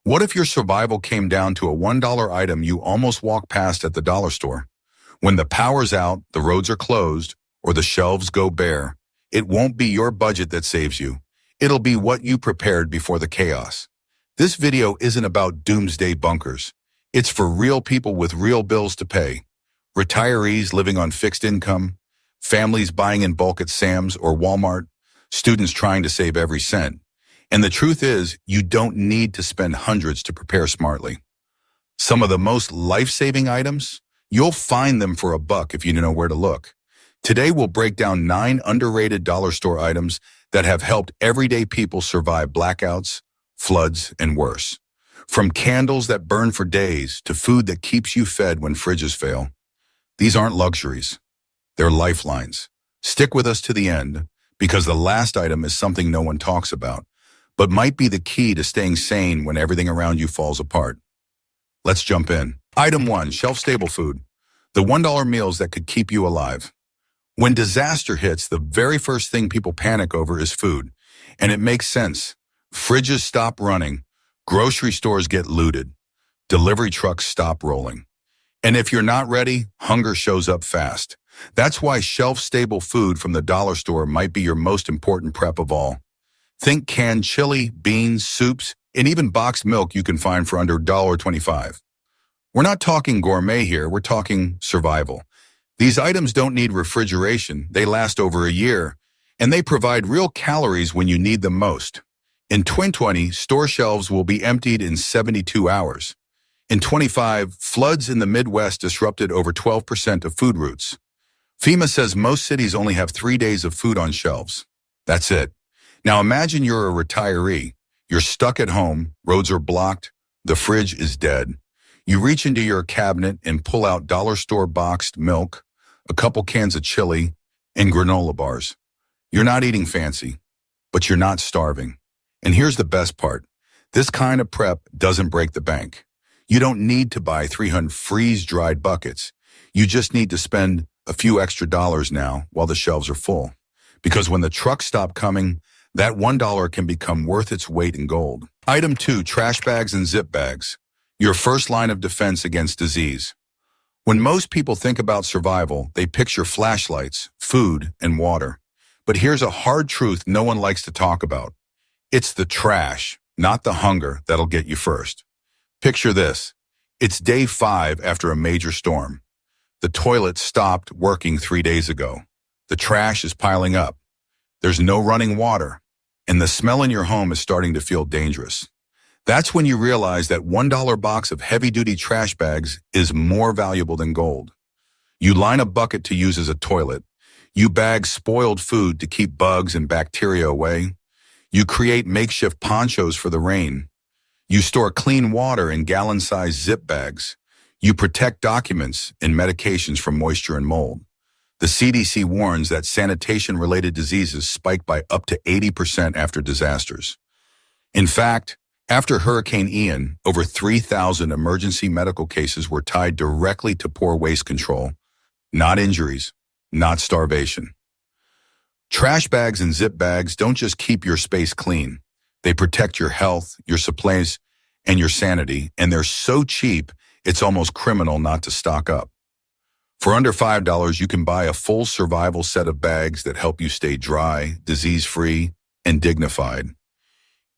What if your survival came down to a $1 item you almost walk past at the dollar store? When the power's out, the roads are closed, or the shelves go bare, it won't be your budget that saves you. It'll be what you prepared before the chaos. This video isn't about doomsday bunkers. It's for real people with real bills to pay. Retirees living on fixed income, families buying in bulk at Sam's or Walmart, students trying to save every cent. And the truth is, you don't need to spend hundreds to prepare smartly. Some of the most life-saving items, you'll find them for $1 if you know where to look. Today, we'll break down 9 underrated dollar store items that have helped everyday people survive blackouts, floods, and worse. From candles that burn for days to food that keeps you fed when fridges fail. These aren't luxuries. They're lifelines. Stick with us to the end, because the last item is something no one talks about, but might be the key to staying sane when everything around you falls apart. Let's jump in. Item 1, shelf-stable food. The $1 meals that could keep you alive. When disaster hits, the very first thing people panic over is food. And it makes sense. Fridges stop running. Grocery stores get looted. Delivery trucks stop rolling. And if you're not ready, hunger shows up fast. That's why shelf-stable food from the dollar store might be your most important prep of all. Think canned chili, beans, soups, and even boxed milk you can find for under $1.25. We're not talking gourmet here, we're talking survival. These items don't need refrigeration, they last over a year, and they provide real calories when you need them most. In 2020, store shelves will be emptied in 72 hours. In 25, floods in the Midwest disrupted over 12% of food routes. FEMA says most cities only have 3 days of food on shelves. That's it. Now imagine you're a retiree. You're stuck at home, roads are blocked, the fridge is dead. You reach into your cabinet and pull out dollar store boxed milk, a couple cans of chili, and granola bars. You're not eating fancy, but you're not starving. And here's the best part. This kind of prep doesn't break the bank. You don't need to buy 300 freeze-dried buckets. You just need to spend a few extra dollars now while the shelves are full. Because when the trucks stop coming, that $1 can become worth its weight in gold. Item 2, trash bags and zip bags. Your first line of defense against disease. When most people think about survival, they picture flashlights, food, and water. But here's a hard truth no one likes to talk about. It's the trash, not the hunger, that'll get you first. Picture this. It's day 5 after a major storm. The toilet stopped working 3 days ago. The trash is piling up. There's no running water, and the smell in your home is starting to feel dangerous. That's when you realize that $1 box of heavy-duty trash bags is more valuable than gold. You line a bucket to use as a toilet. You bag spoiled food to keep bugs and bacteria away. You create makeshift ponchos for the rain. You store clean water in gallon-sized zip bags. You protect documents and medications from moisture and mold. The CDC warns that sanitation-related diseases spike by up to 80% after disasters. In fact, after Hurricane Ian, over 3,000 emergency medical cases were tied directly to poor waste control, not injuries, not starvation. Trash bags and zip bags don't just keep your space clean. They protect your health, your supplies, and your sanity, and they're so cheap, it's almost criminal not to stock up. For under $5, you can buy a full survival set of bags that help you stay dry, disease-free, and dignified,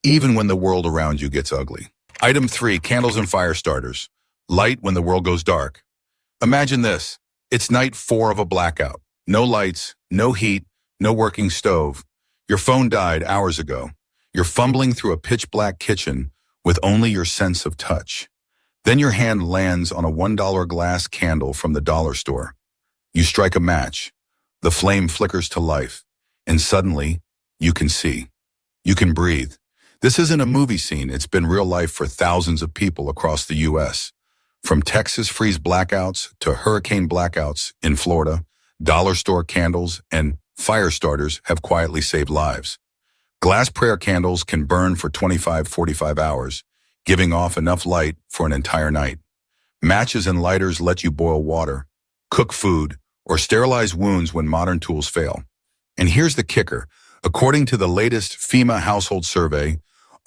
even when the world around you gets ugly. Item 3, candles and fire starters. Light when the world goes dark. Imagine this. It's night 4 of a blackout. No lights, no heat, no working stove. Your phone died hours ago. You're fumbling through a pitch-black kitchen with only your sense of touch. Then your hand lands on a $1 glass candle from the dollar store. You strike a match. The flame flickers to life, and suddenly, you can see. You can breathe. This isn't a movie scene. It's been real life for thousands of people across the U.S. From Texas freeze blackouts to hurricane blackouts in Florida, dollar store candles and fire starters have quietly saved lives. Glass prayer candles can burn for 45 hours, giving off enough light for an entire night. Matches and lighters let you boil water, cook food, or sterilize wounds when modern tools fail. And here's the kicker. According to the latest FEMA household survey,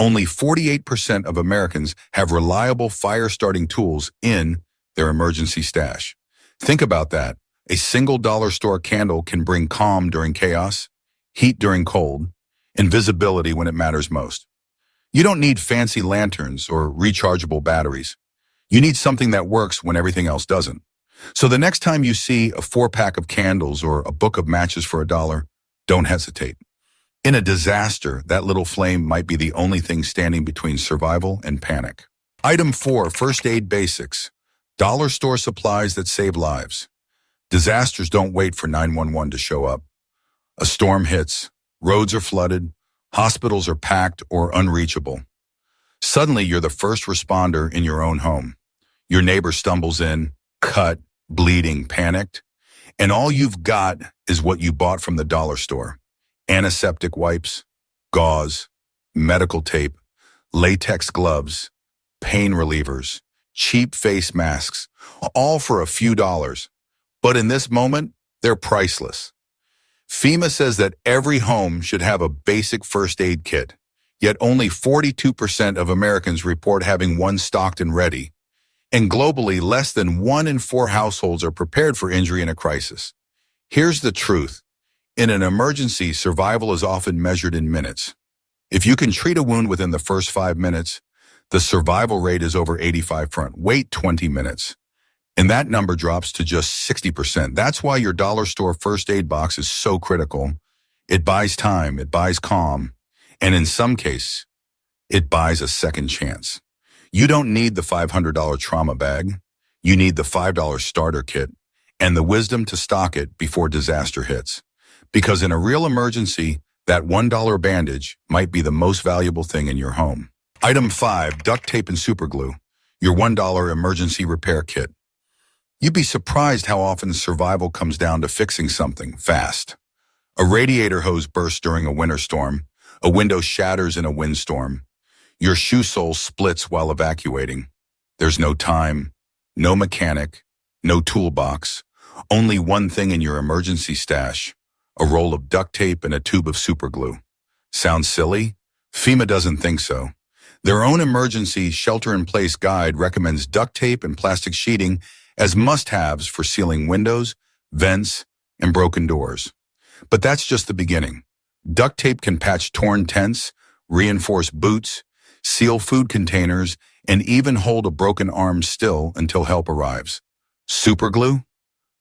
Only 48% of Americans have reliable fire-starting tools in their emergency stash. Think about that. A single dollar store candle can bring calm during chaos, heat during cold, and visibility when it matters most. You don't need fancy lanterns or rechargeable batteries. You need something that works when everything else doesn't. So the next time you see a 4-pack of candles or a book of matches for $1, don't hesitate. In a disaster, that little flame might be the only thing standing between survival and panic. Item 4, first aid basics. Dollar store supplies that save lives. Disasters don't wait for 911 to show up. A storm hits, roads are flooded, hospitals are packed or unreachable. Suddenly, you're the first responder in your own home. Your neighbor stumbles in, cut, bleeding, panicked, and all you've got is what you bought from the dollar store. Antiseptic wipes, gauze, medical tape, latex gloves, pain relievers, cheap face masks, all for a few dollars. But in this moment, they're priceless. FEMA says that every home should have a basic first aid kit, yet only 42% of Americans report having one stocked and ready. And globally, less than 1 in 4 households are prepared for injury in a crisis. Here's the truth. In an emergency, survival is often measured in minutes. If you can treat a wound within the first 5 minutes, the survival rate is over 85%. Wait 20 minutes, and that number drops to just 60%. That's why your dollar store first aid box is so critical. It buys time, it buys calm, and in some cases, it buys a second chance. You don't need the $500 trauma bag. You need the $5 starter kit and the wisdom to stock it before disaster hits. Because in a real emergency, that $1 bandage might be the most valuable thing in your home. Item 5, duct tape and superglue, your $1 emergency repair kit. You'd be surprised how often survival comes down to fixing something fast. A radiator hose bursts during a winter storm. A window shatters in a windstorm. Your shoe sole splits while evacuating. There's no time, no mechanic, no toolbox, only one thing in your emergency stash, a roll of duct tape and a tube of superglue. Sounds silly? FEMA doesn't think so. Their own emergency shelter-in-place guide recommends duct tape and plastic sheeting as must-haves for sealing windows, vents, and broken doors. But that's just the beginning. Duct tape can patch torn tents, reinforce boots, seal food containers, and even hold a broken arm still until help arrives. Superglue?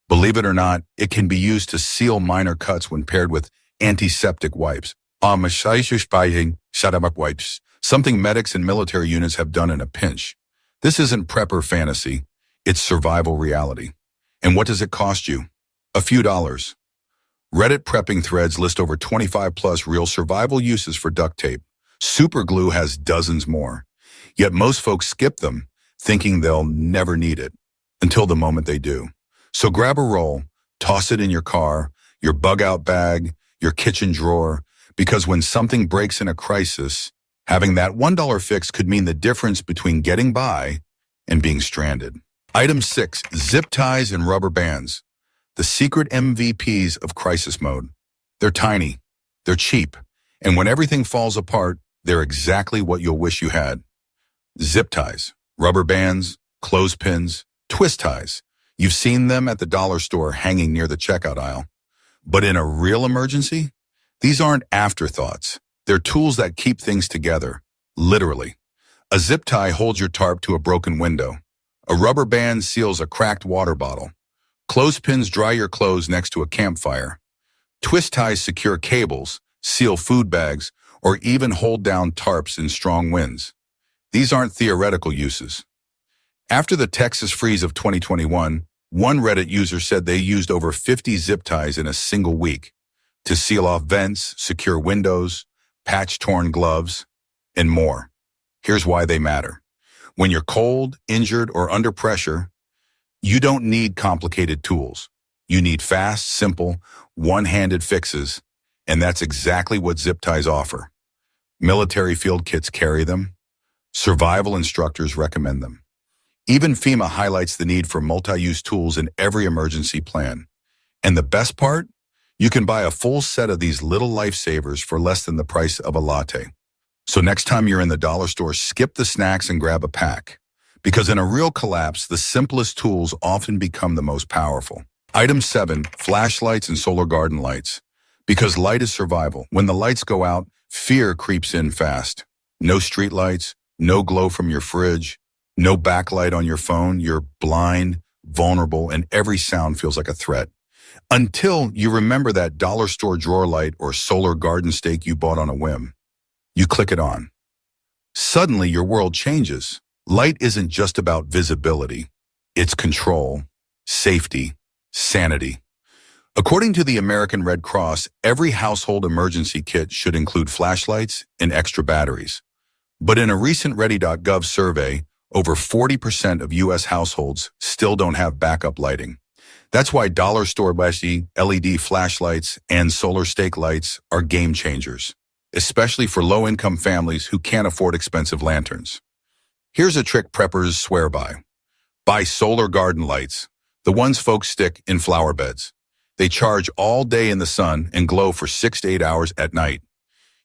Believe it or not, it can be used to seal minor cuts when paired with antiseptic wipes. Wipes, something medics and military units have done in a pinch. This isn't prepper fantasy, it's survival reality. And what does it cost you? A few dollars. Reddit prepping threads list over 25 plus real survival uses for duct tape. Superglue has dozens more. Yet most folks skip them, thinking they'll never need it, until the moment they do. So grab a roll, toss it in your car, your bug-out bag, your kitchen drawer, because when something breaks in a crisis, having that $1 fix could mean the difference between getting by and being stranded. Item 6, zip ties and rubber bands. The secret MVPs of crisis mode. They're tiny, they're cheap, and when everything falls apart, they're exactly what you'll wish you had. Zip ties, rubber bands, clothespins, twist ties. You've seen them at the dollar store hanging near the checkout aisle. But in a real emergency, these aren't afterthoughts. They're tools that keep things together, literally. A zip tie holds your tarp to a broken window. A rubber band seals a cracked water bottle. Clothespins dry your clothes next to a campfire. Twist ties secure cables, seal food bags, or even hold down tarps in strong winds. These aren't theoretical uses. After the Texas freeze of 2021, one Reddit user said they used over 50 zip ties in a single week to seal off vents, secure windows, patch torn gloves, and more. Here's why they matter. When you're cold, injured, or under pressure, you don't need complicated tools. You need fast, simple, one-handed fixes, and that's exactly what zip ties offer. Military field kits carry them. Survival instructors recommend them. Even FEMA highlights the need for multi-use tools in every emergency plan. And the best part? You can buy a full set of these little lifesavers for less than the price of a latte. So next time you're in the dollar store, skip the snacks and grab a pack. Because in a real collapse, the simplest tools often become the most powerful. Item 7, flashlights and solar garden lights. Because light is survival. When the lights go out, fear creeps in fast. No street lights, no glow from your fridge, no backlight on your phone. You're blind, vulnerable, and every sound feels like a threat. Until you remember that dollar store drawer light or solar garden stake you bought on a whim. You click it on. Suddenly, your world changes. Light isn't just about visibility. It's control, safety, sanity. According to the American Red Cross, every household emergency kit should include flashlights and extra batteries. But in a recent Ready.gov survey, over 40% of U.S. households still don't have backup lighting. That's why dollar store LED flashlights and solar stake lights are game changers, especially for low-income families who can't afford expensive lanterns. Here's a trick preppers swear by. Buy solar garden lights, the ones folks stick in flower beds. They charge all day in the sun and glow for 6 to 8 hours at night.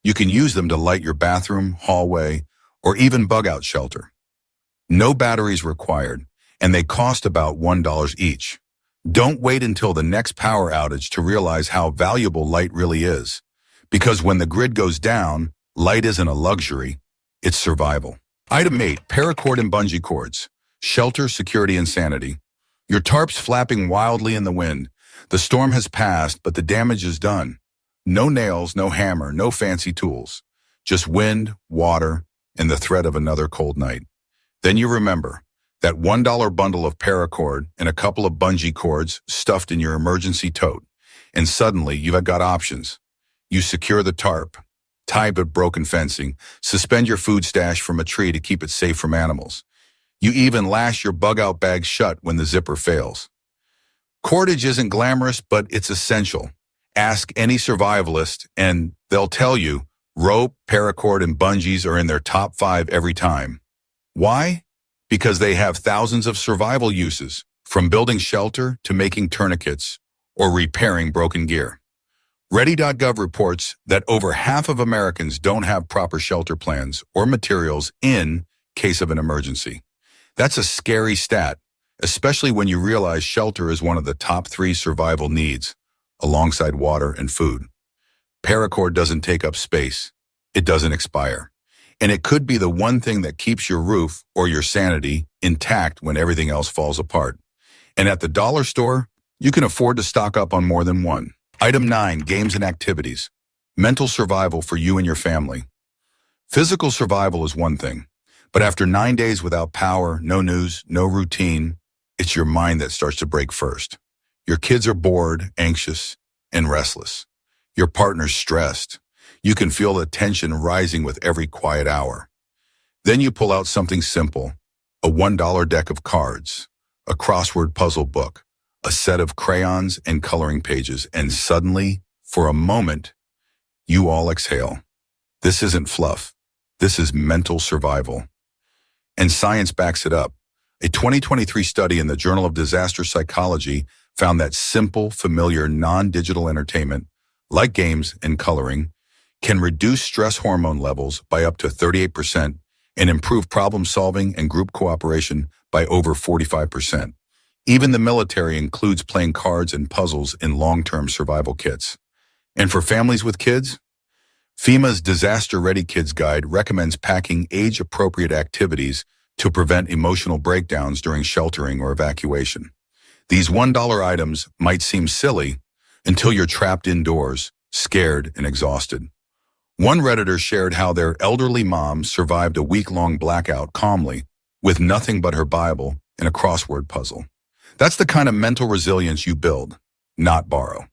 You can use them to light your bathroom, hallway, or even bug-out shelter. No batteries required, and they cost about $1 each. Don't wait until the next power outage to realize how valuable light really is. Because when the grid goes down, light isn't a luxury, it's survival. Item 8, paracord and bungee cords. Shelter, security, and sanity. Your tarp's flapping wildly in the wind. The storm has passed, but the damage is done. No nails, no hammer, no fancy tools. Just wind, water, and the threat of another cold night. Then you remember that $1 bundle of paracord and a couple of bungee cords stuffed in your emergency tote. And suddenly you've got options. You secure the tarp, tie but broken fencing, suspend your food stash from a tree to keep it safe from animals. You even lash your bug-out bag shut when the zipper fails. Cordage isn't glamorous, but it's essential. Ask any survivalist and they'll tell you rope, paracord, and bungees are in their top 5 every time. Why? Because they have thousands of survival uses, from building shelter to making tourniquets or repairing broken gear. Ready.gov reports that over half of Americans don't have proper shelter plans or materials in case of an emergency. That's a scary stat, especially when you realize shelter is one of the top 3 survival needs, alongside water and food. Paracord doesn't take up space. It doesn't expire. And it could be the one thing that keeps your roof or your sanity intact when everything else falls apart. And at the dollar store, you can afford to stock up on more than one. Item 9, games and activities. Mental survival for you and your family. Physical survival is one thing, but after 9 days without power, no news, no routine, it's your mind that starts to break first. Your kids are bored, anxious, and restless. Your partner's stressed. You can feel the tension rising with every quiet hour. Then you pull out something simple, a $1 deck of cards, a crossword puzzle book, a set of crayons and coloring pages, and suddenly, for a moment, you all exhale. This isn't fluff. This is mental survival. And science backs it up. A 2023 study in the Journal of Disaster Psychology found that simple, familiar, non-digital entertainment, like games and coloring, can reduce stress hormone levels by up to 38% and improve problem-solving and group cooperation by over 45%. Even the military includes playing cards and puzzles in long-term survival kits. And for families with kids, FEMA's Disaster Ready Kids Guide recommends packing age-appropriate activities to prevent emotional breakdowns during sheltering or evacuation. These $1 items might seem silly until you're trapped indoors, scared and exhausted. One Redditor shared how their elderly mom survived a week-long blackout calmly with nothing but her Bible and a crossword puzzle. That's the kind of mental resilience you build, not borrow.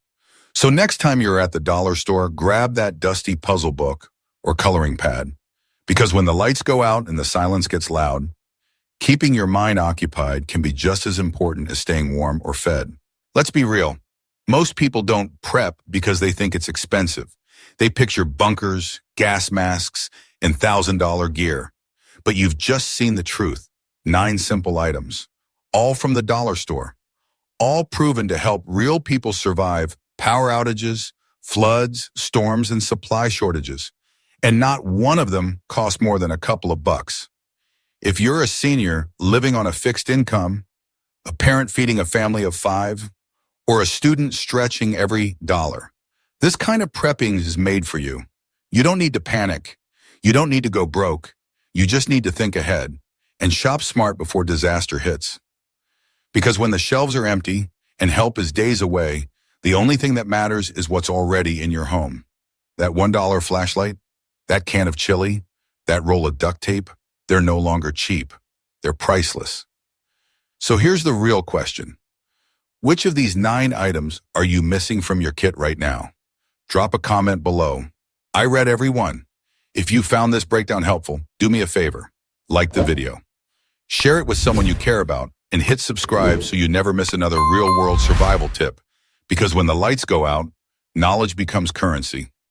So next time you're at the dollar store, grab that dusty puzzle book or coloring pad. Because when the lights go out and the silence gets loud, keeping your mind occupied can be just as important as staying warm or fed. Let's be real. Most people don't prep because they think it's expensive. They picture bunkers, gas masks, and $1,000 gear. But you've just seen the truth. 9 simple items, all from the dollar store, all proven to help real people survive power outages, floods, storms, and supply shortages. And not one of them costs more than a couple of bucks. If you're a senior living on a fixed income, a parent feeding a family of 5, or a student stretching every dollar, this kind of prepping is made for you. You don't need to panic. You don't need to go broke. You just need to think ahead and shop smart before disaster hits. Because when the shelves are empty and help is days away, the only thing that matters is what's already in your home. That $1 flashlight, that can of chili, that roll of duct tape, they're no longer cheap. They're priceless. So here's the real question. Which of these 9 items are you missing from your kit right now? Drop a comment below. I read every one. If you found this breakdown helpful, do me a favor. Like the video. Share it with someone you care about and hit subscribe so you never miss another real-world survival tip. Because when the lights go out, knowledge becomes currency.